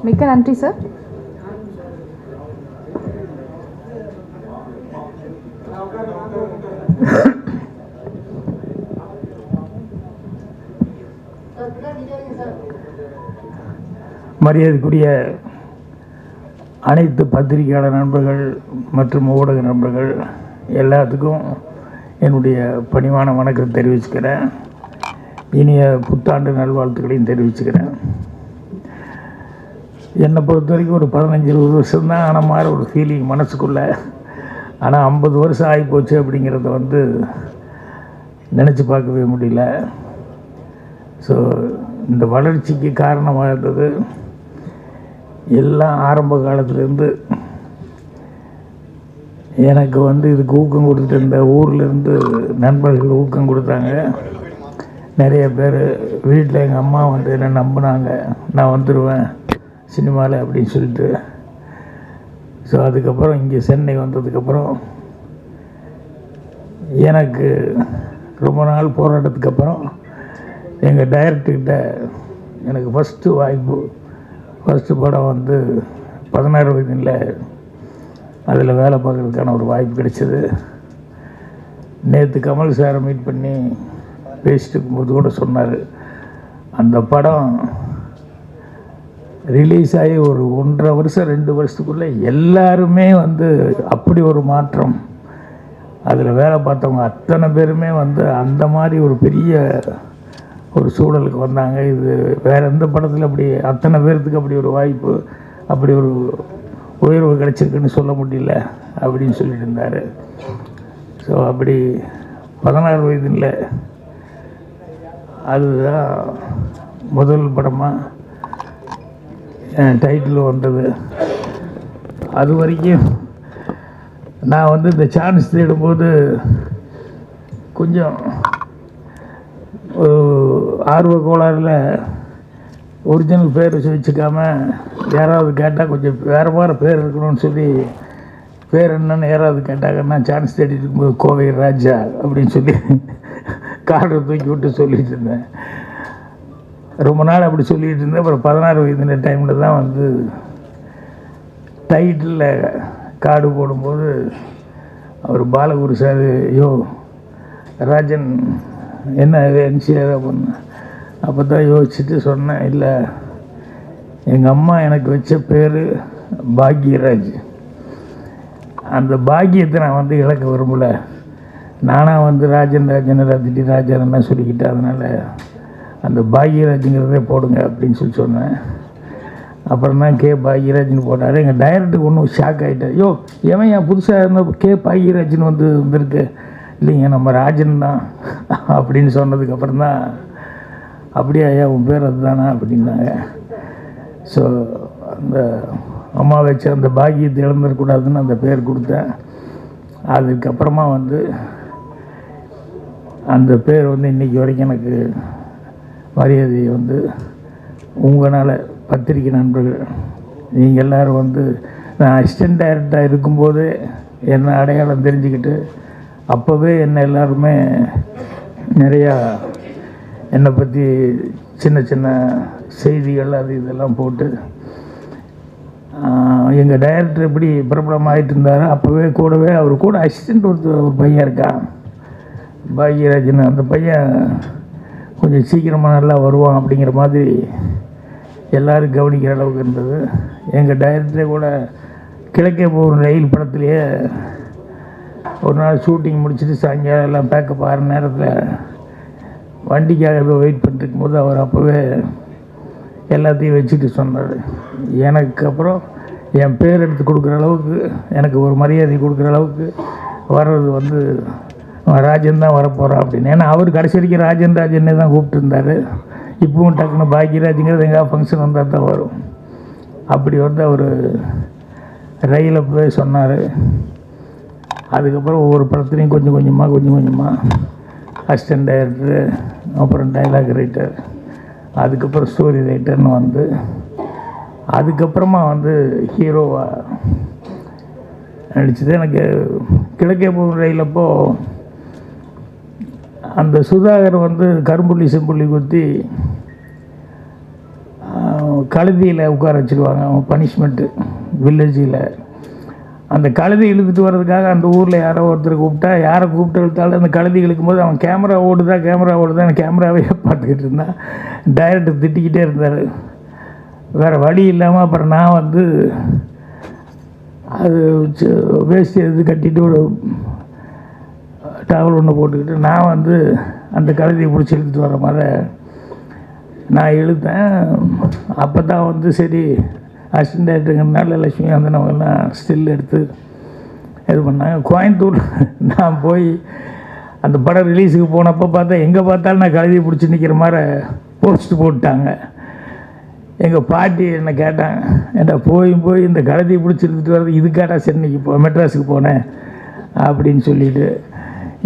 மிக்க நன்றி சார். மரியாதைக்குரிய அனைத்து பத்திரிகையாளர் நண்பர்கள் மற்றும் ஊடக நண்பர்கள் எல்லாத்துக்கும் என்னுடைய பணிவான வணக்கம் தெரிவிச்சுக்கிறேன். இனிய புத்தாண்டு நல்வாழ்த்துக்களையும் தெரிவிச்சுக்கிறேன். என்னை பொறுத்த வரைக்கும் ஒரு 15-20 வருஷம்தான் ஆன மாதிரி ஒரு ஃபீலிங் மனசுக்குள்ளே. ஆனால் 50 வருஷம் ஆகிப்போச்சு அப்படிங்கிறத வந்து நினச்சி பார்க்கவே முடியல. ஸோ இந்த வளர்ச்சிக்கு காரணமாக இருந்தது எல்லாம் ஆரம்ப காலத்துலேருந்து எனக்கு வந்து இதுக்கு ஊக்கம் கொடுத்துட்டு இருந்த ஊர்லேருந்து நண்பர்கள் ஊக்கம் கொடுத்தாங்க. நிறைய பேர் வீட்டில் எங்கள் அம்மா வந்து என்ன நம்பினாங்க, நான் வந்துடுவேன் சினிமாவில் அப்படின்னு சொல்லிட்டு. ஸோ அதுக்கப்புறம் இங்கே சென்னை வந்ததுக்கப்புறம் எனக்கு ரொம்ப நாள் போராட்டத்துக்கு அப்புறம் எங்கள் டைரக்டர்கிட்ட எனக்கு ஃபஸ்ட்டு படம் வந்து 16 வயதில் அதில் வேலை பார்க்குறதுக்கான ஒரு வாய்ப்பு கிடைச்சிது. நேற்று கமல் சாரை மீட் பண்ணி பேசிட்டு இருக்கும்போது கூட சொன்னார், அந்த படம் ரிலீஸ் ஆகி ஒரு 1.5 வருஷம் 2 வருஷத்துக்குள்ளே எல்லாருமே வந்து அப்படி ஒரு மாற்றம். அதில் வேலை பார்த்தவங்க அத்தனை பேருமே வந்து அந்த மாதிரி ஒரு பெரிய ஒரு சூழலுக்கு வந்தாங்க. இது வேறு எந்த படத்தில் அப்படி அத்தனை பேர்த்துக்கு அப்படி ஒரு வாய்ப்பு, அப்படி ஒரு உயர்வு கிடச்சிருக்குன்னு சொல்ல முடியல அப்படின்னு சொல்லிட்டு இருந்தார். ஸோ அப்படி 16 வயதில் அதுதான் முதல் படமாக டைட்டில் வந்தது. அது வரைக்கும் நான் வந்து இந்த சான்ஸ் தேடும்போது கொஞ்சம் ஒரு ஆர்வ கோளாறில் ஒரிஜினல் பேர் வச்சுக்காமல் யாராவது கேட்டால் கொஞ்சம் வேறு மாதிரி பேர் இருக்கணும்னு சொல்லி பேர் என்னன்னு யாராவது கேட்டாங்கன்னா சான்ஸ் தேடிட்டு இருக்கும்போது கோவை ராஜா அப்படின்னு சொல்லி கார்டை தூக்கி விட்டு சொல்லிகிட்டு இருந்தேன். ரொம்ப நாள் அப்படி சொல்லிகிட்டு இருந்தேன். அப்புறம் 16 வயது டைமில் தான் வந்து டைட்டிலில் கார்டு போடும்போது அவர் பாலகுரு சார், ஐயோ ராஜன் என்ன இது என்சிஆர் பண்ண. அப்போ தான் யோசிச்சுட்டு சொன்னேன், இல்லை எங்கள் அம்மா எனக்கு வச்ச பேர் பாக்யராஜ். அந்த பாக்கியத்தை நான் வந்து இழக்க விரும்பலை. நானாக வந்து ராஜன் ரத்திட்டி ராஜன் சொல்லிக்கிட்டேன். அதனால் அந்த பாக்யராஜுங்கிறதே போடுங்க அப்படின்னு சொல்லி சொன்னேன். அப்புறம் தான் கே பாக்யராஜ்னு போட்டார். எங்கள் டைரக்டருக்கு ஒன்றும் ஷாக் ஆகிட்டார். ஐயோ எவன் என் புதுசாக இருந்த கே பாக்யராஜ்னு வந்திருக்கு. இல்லைங்க நம்ம ராஜன் தான் அப்படின்னு சொன்னதுக்கப்புறம் தான் அப்படியே ஐயா உன் பேர் அதுதானா அப்படின்னாங்க. ஸோ அந்த அம்மா வச்ச அந்த பாக்கியத்தை இழந்துடக்கூடாதுன்னு அந்த பேர் கொடுத்தேன். அதுக்கப்புறமா வந்து அந்த பேர் வந்து இன்றைக்கி வரைக்கும் எனக்கு மரியாதையை வந்து உங்களால் பத்திரிக்கை நண்பர்கள் நீங்கள் எல்லோரும் வந்து நான் அசிஸ்டன்ட் டைரக்டராக இருக்கும்போது என்ன அடையாளம் தெரிஞ்சுக்கிட்டு அப்போவே என்னை எல்லாருமே நிறையா என்னை பற்றி சின்ன சின்ன செய்திகள் அது இதெல்லாம் போட்டு எங்கள் டைரக்டர் எப்படி பிரபலமாகிட்டு இருந்தார். அப்போவே கூடவே அவர் கூட அசிஸ்டண்ட் ஒரு பையன் இருக்கான் பாக்யராஜன். அந்த பையன் கொஞ்சம் சீக்கிரமாக நல்லா வருவான் அப்படிங்கிற மாதிரி எல்லோரும் கவனிக்கிற அளவுக்கு இருந்தது. எங்கள் டைரக்டரே கூட கிழக்கே போகும் ரயில் படத்துலேயே ஒரு நாள் ஷூட்டிங் முடிச்சுட்டு சாயங்காலம் எல்லாம் பேக்கப் ஆகிற நேரத்தில் வண்டிக்காக வெயிட் பண்ணிருக்கும் போது அவர் அப்போவே எல்லாத்தையும் வச்சுட்டு சொன்னார், எனக்கு அப்புறம் என் பேர் எடுத்து கொடுக்குற அளவுக்கு எனக்கு ஒரு மரியாதை கொடுக்குற அளவுக்கு வர்றது வந்து ராஜன் தான் வரப்போகிறான் அப்படின்னு. ஏன்னா அவர் கடைசி வரைக்கும் ராஜன்னே தான் கூப்பிட்டுருந்தார். இப்பவும் டக்குன்னு பாக்யராஜுங்கிறது எங்கேயா ஃபங்க்ஷன் வந்தால் தான் வரும். அப்படி வந்து அவர் ரயிலில் போய் சொன்னார். அதுக்கப்புறம் ஒவ்வொரு படத்துலையும் கொஞ்சம் கொஞ்சமாக அசிஸ்டன்ட் டைரக்டரு, அப்புறம் டைலாக் ரைட்டர், அதுக்கப்புறம் ஸ்டோரி ரைட்டர்னு வந்து அதுக்கப்புறமா வந்து ஹீரோவாக நடிச்சது. எனக்கு கிழக்கே போகும் ரயிலப்போ அந்த சுதாகர் வந்து கரும்புள்ளி செம்புள்ளி குத்தி கழுதியில் உட்கார வச்சுருவாங்க பனிஷ்மெண்ட்டு வில்லேஜில். அந்த கழுதி இழுத்துட்டு வர்றதுக்காக அந்த ஊரில் யாரோ ஒருத்தர் கூப்பிட்டா, யாரை கூப்பிட்டு இழுத்தாலும் அந்த கழுதி இழுக்கும்போது அவன் கேமரா ஓடுதா கேமராவே பார்த்துக்கிட்டு இருந்தான். டைரக்டர் திட்டிக்கிட்டே இருந்தார். வேறு வழி இல்லாமல் அப்புறம் நான் வந்து அது வேஸ்ட் எடுத்து கட்டிட்டு ஒரு டவல் ஒன்று போட்டுக்கிட்டு நான் வந்து அந்த கழுதியை பிடிச்சி இழுத்துட்டு வர மாதிரி நான் இழுத்தேன். அப்போ தான் வந்து சரி அசிஸ்டன்ட் டைரக்டருங்கிறதுனால லட்சுமி வந்தனவங்கெல்லாம் ஸ்டில் எடுத்து இது பண்ணாங்க. கோயம்புத்தூர் நான் போய் அந்த படம் ரிலீஸுக்கு போனப்போ பார்த்தா எங்கே பார்த்தாலும் நான் கழுதியை பிடிச்சி நிற்கிற மாதிரி போஸ்ட் போட்டாங்க. எங்கள் பாட்டி என்னை கேட்டாங்க, ஏன்டா போய் இந்த கழுதியை பிடிச்சி எடுத்துகிட்டு வர்றது இதுக்காடா சென்னைக்கு மெட்ராஸுக்கு போனேன் அப்படின்னு சொல்லிட்டு,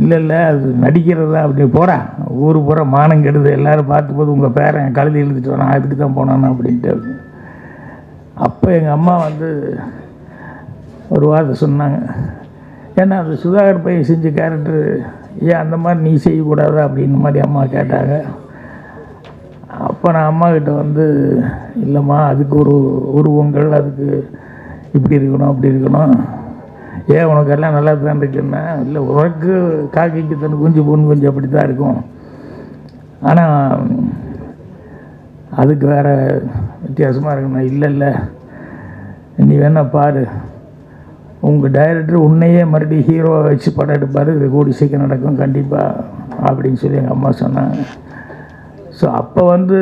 இல்லை அது நடிக்கிறது தான். அப்படி போகிறா ஊர் பூரா மானம் கெடுது, எல்லோரும் பார்த்தும்போது உங்கள் பேரன் கழுதி எழுதிட்டு வரான், அதுக்கு தான் போனான்னு அப்படின்ட்டு. அப்போ எங்கள் அம்மா வந்து ஒரு வார்த்தை சொன்னாங்க, ஏன்னா அந்த சுதாகர் பையன் செஞ்ச கேரக்டரு ஏன் அந்த மாதிரி நீ செய்யக்கூடாதா அப்படின்ற மாதிரி அம்மா கேட்டாங்க. அப்போ நான் அம்மாக்கிட்ட வந்து இல்லைம்மா அதுக்கு ஒரு உருவங்கள், அதுக்கு இப்படி இருக்கணும் அப்படி இருக்கணும், ஏன் உனக்கு எல்லாம் நல்லா தான் இருக்குன்னா, இல்லை உனக்கு காக்கைக்கு தன் குஞ்சு பொண்ணு குஞ்சு அப்படி தான் இருக்கும், ஆனால் அதுக்கு வேறு வித்தியாசமாக இருக்கணும். இல்லை நீ வேணா பாரு, உங்கள் டைரக்டர் உன்னையே மறுபடியும் ஹீரோவை வச்சு படம் எடுப்பார், இது கூடி சீக்கிரம் நடக்கும் கண்டிப்பாக அப்படின்னு சொல்லி எங்கள் அம்மா சொன்னாங்க. ஸோ அப்போ வந்து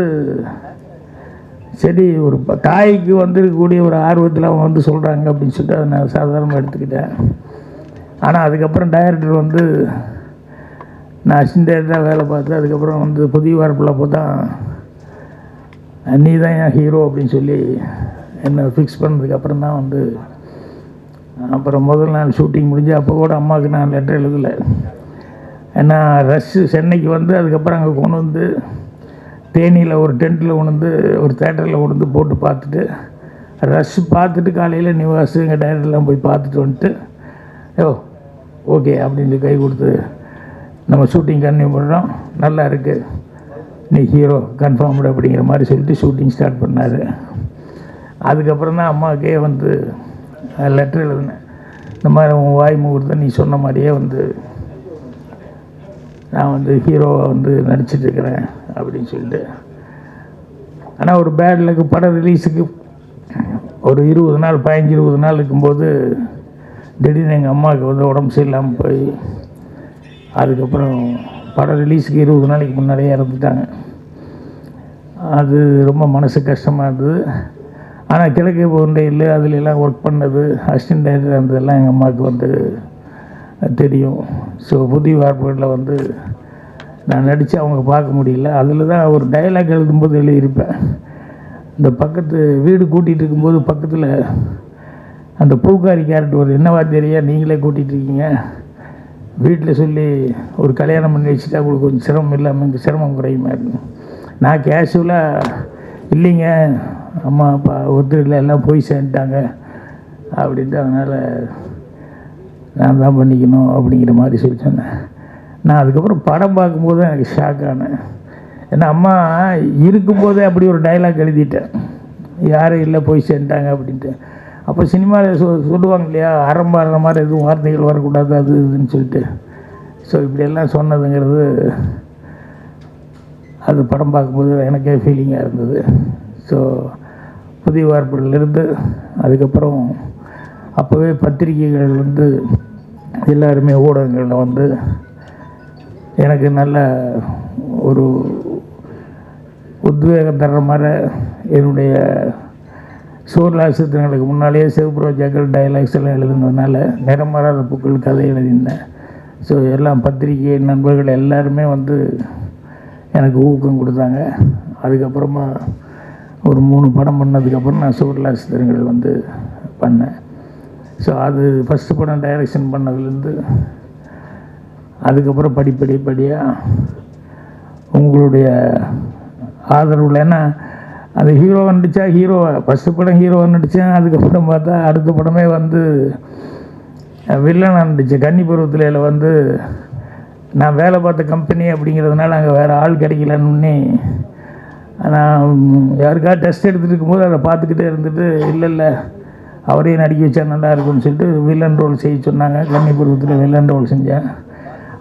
சரி ஒரு தாய்க்கு வந்து இருக்கக்கூடிய ஒரு ஆர்வத்தில் அவங்க வந்து சொல்கிறாங்க அப்படின்னு சொல்லிட்டு அதை நான் சாதாரணமாக எடுத்துக்கிட்டேன். ஆனால் அதுக்கப்புறம் டைரக்டர் வந்து நான் அசிஸ்டன்ட் டைரக்டராக வேலை பார்த்து அதுக்கப்புறம் வந்து புதிய வார்ப்பில் பார்த்தா நீ தான் என் ஹீரோ அப்படின்னு சொல்லி என்னை ஃபிக்ஸ் பண்ணதுக்கப்புறம் தான் வந்து அப்புறம் முதல் நாள் ஷூட்டிங் முடிஞ்சு அப்போ கூட அம்மாவுக்கு நான் லெட்டர் எழுதலை. ஏன்னா ரஷ்ஷு சென்னைக்கு வந்து அதுக்கப்புறம் அங்கே கொண்டு வந்து தேனியில் ஒரு டென்ட்டில் கொண்டு வந்து ஒரு தேட்டரில் கொண்டு வந்து போட்டு பார்த்துட்டு ரஷ் பார்த்துட்டு காலையில் நிவாஸ் எங்கள் டைரக்டர்லாம் போய் பார்த்துட்டு வந்துட்டு ஓகே அப்படின்னு கை கொடுத்து நம்ம ஷூட்டிங் கன்டினியூ பண்ணுறோம், நல்லா இருக்குது, நீ ஹீரோ கன்ஃபார்ம்டு அப்படிங்கிற மாதிரி சொல்லிட்டு ஷூட்டிங் ஸ்டார்ட் பண்ணார். அதுக்கப்புறம் தான் அம்மாவுக்கே வந்து லெட்டர் எழுதினேன், இந்த மாதிரி உன் வாய் முகூர்த்தம் நீ சொன்ன மாதிரியே வந்து நான் வந்து ஹீரோவை வந்து நடிச்சிட்ருக்கிறேன் அப்படின்னு சொல்லிட்டு. ஆனால் ஒரு பேட் லக்கு படம் ரிலீஸுக்கு ஒரு 20 நாள் 15-20 நாள் இருக்கும்போது திடீர்னு எங்கள் அம்மாவுக்கு வந்து உடம்பு சரியில்லாமல் போய் அதுக்கப்புறம் படம் ரிலீஸுக்கு 20 நாளைக்கு முன்னாடியே இறந்துட்டாங்க. அது ரொம்ப மனசு கஷ்டமாக இருந்தது. ஆனால் கிழக்கே பவுண்டையில் அதுலெல்லாம் ஒர்க் பண்ணது அசிஸ்டன்ட் டைரக்டர் இருந்ததெல்லாம் எங்கள் அம்மாவுக்கு வந்து தெரியும். ஸோ புதிய வார்ப்புகளில் வந்து நான் நடித்து அவங்க பார்க்க முடியல. அதில் தான் ஒரு டைலாக் எழுதும்போது எழுதியிருப்பேன், இந்த பக்கத்து வீடு கூட்டிகிட்டு இருக்கும்போது பக்கத்தில் அந்த பூக்காரி கேரக்டர் ஒரு என்னவா தெரியா நீங்களே கூட்டிகிட்ருக்கீங்க, வீட்டில் சொல்லி ஒரு கல்யாணம் பண்ணி வச்சுட்டா உங்களுக்கு கொஞ்சம் சிரமம் இல்லாமல் இங்கே சிரமம் குறையுமா இருக்கு. நான் கேஷுவலாக இல்லைங்க அம்மா அப்பா ஒத்துழையில் எல்லாம் போய் சேர்ந்துட்டாங்க அப்படின்ட்டு, அதனால் நான் தான் பண்ணிக்கணும் அப்படிங்கிற மாதிரி சொல்லி சொன்னேன். நான் அதுக்கப்புறம் படம் பார்க்கும்போது தான் எனக்கு ஷாக் ஆனேன். ஏன்னா அம்மா இருக்கும்போதே அப்படி ஒரு டைலாக் எழுதிட்டேன், யாரும் இல்லை போய் சேர்ந்துட்டாங்க அப்படின்ட்டு. அப்போ சினிமாவில் சொல்லுவாங்க இல்லையா, ஆரம்பாடுற மாதிரி எதுவும் வார்த்தைகள் வரக்கூடாது அது இதுன்னு சொல்லிட்டு. ஸோ இப்படியெல்லாம் சொன்னதுங்கிறது அது படம் பார்க்கும்போது எனக்கே ஃபீலிங்காக இருந்தது. ஸோ புதிய வார்ப்புகளிலிருந்து அதுக்கப்புறம் அப்போவே பத்திரிகைகள் வந்து எல்லாருமே ஊடகங்களில் வந்து எனக்கு நல்ல ஒரு உத்வேகம் தர்ற மாதிரி என்னுடைய சூர்லாசத்தினங்களுக்கு முன்னாலேயே சிவப்பு ரோஜாக்கள் டைலாக்ஸ் எல்லாம் எழுதுனதுனால நிறமாறாத பூக்கள் கதை எழுதினேன். ஸோ எல்லாம் பத்திரிகை நண்பர்கள் எல்லாருமே வந்து எனக்கு ஊக்கம் கொடுத்தாங்க. அதுக்கப்புறமா ஒரு 3 படம் பண்ணதுக்கப்புறம் நான் சூர்லாசத்தினங்கள் வந்து பண்ணேன். ஸோ அது ஃபஸ்ட்டு படம் டைரக்ஷன் பண்ணதுலேருந்து அதுக்கப்புறம் படிப்படியாக உங்களுடைய ஆதரவில், ஏன்னா அந்த ஹீரோவை நடித்தா ஹீரோவை ஃபஸ்ட்டு படம் ஹீரோவை நடித்தேன். அதுக்கப்புறம் பார்த்தா அடுத்த படமே வந்து வில்லனாக நடித்தேன். கன்னி பருவத்தில் வந்து நான் வேலை பார்த்த கம்பெனி அப்படிங்கிறதுனால அங்கே வேறு ஆள் கிடைக்கலன்னு ஆனால் யாருக்காவது டெஸ்ட் எடுத்துகிட்டு இருக்கும்போது அதை பார்த்துக்கிட்டே இருந்துட்டு இல்லை அவரே நடிக்க வச்சா நல்லா இருக்கும்னு சொல்லிட்டு வில்லன் ரோல் செய்ய சொன்னாங்க. கன்னிபுரத்தில் வில்லன் ரோல் செஞ்சேன்.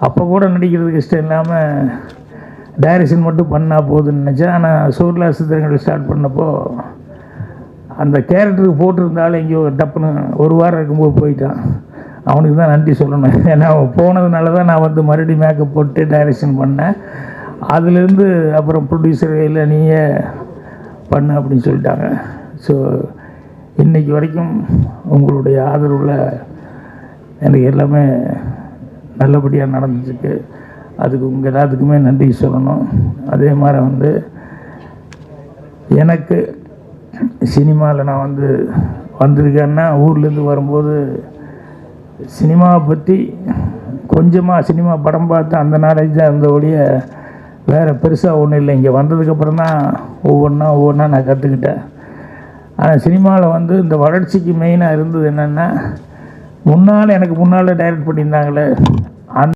அப்போ கூட நடிக்கிறதுக்கு இஷ்டம் இல்லாமல் டைரக்ஷன் மட்டும் பண்ணால் போதுன்னு நினச்சேன். ஆனால் சூர்லா சித்திரங்கள் ஸ்டார்ட் பண்ணப்போ அந்த கேரக்டருக்கு போட்டிருந்தாலும் எங்கேயோ டப்புன்னு ஒரு வாரம் இருக்கும்போது போயிட்டான். அவனுக்கு தான் நன்றி சொல்லணும். ஏன்னா அவன் போனதுனால தான் நான் வந்து மறுபடியும் மேக்கப் போட்டு டைரக்ஷன் பண்ணேன். அதுலேருந்து அப்புறம் ப்ரொடியூசர் இல்லை நீயே பண்ணு அப்படின்னு சொல்லிட்டாங்க. ஸோ இன்றைக்கி வரைக்கும் உங்களுடைய ஆதரவில் எனக்கு எல்லாமே நல்லபடியாக நடந்துருக்கு. அதுக்கு உங்கள் எல்லாத்துக்குமே நன்றி சொல்லணும். அதே மாதிரி வந்து எனக்கு சினிமாவில் நான் வந்து வந்திருக்கேன்னா ஊர்லேருந்து வரும்போது சினிமாவை பற்றி கொஞ்சமாக சினிமா படம் பார்த்து அந்த நாலேஜ் தான் இருந்த ஒழிய வேறு பெருசாக ஒன்றும் இல்லை. இங்கே வந்ததுக்கப்புறம் தான் ஒவ்வொன்றா நான் கற்றுக்கிட்டேன். ஆனால் சினிமாவில் வந்து இந்த வளர்ச்சிக்கு மெயினாக இருந்தது என்னென்னா, எனக்கு முன்னால் டைரக்ட் பண்ணியிருந்தாங்களே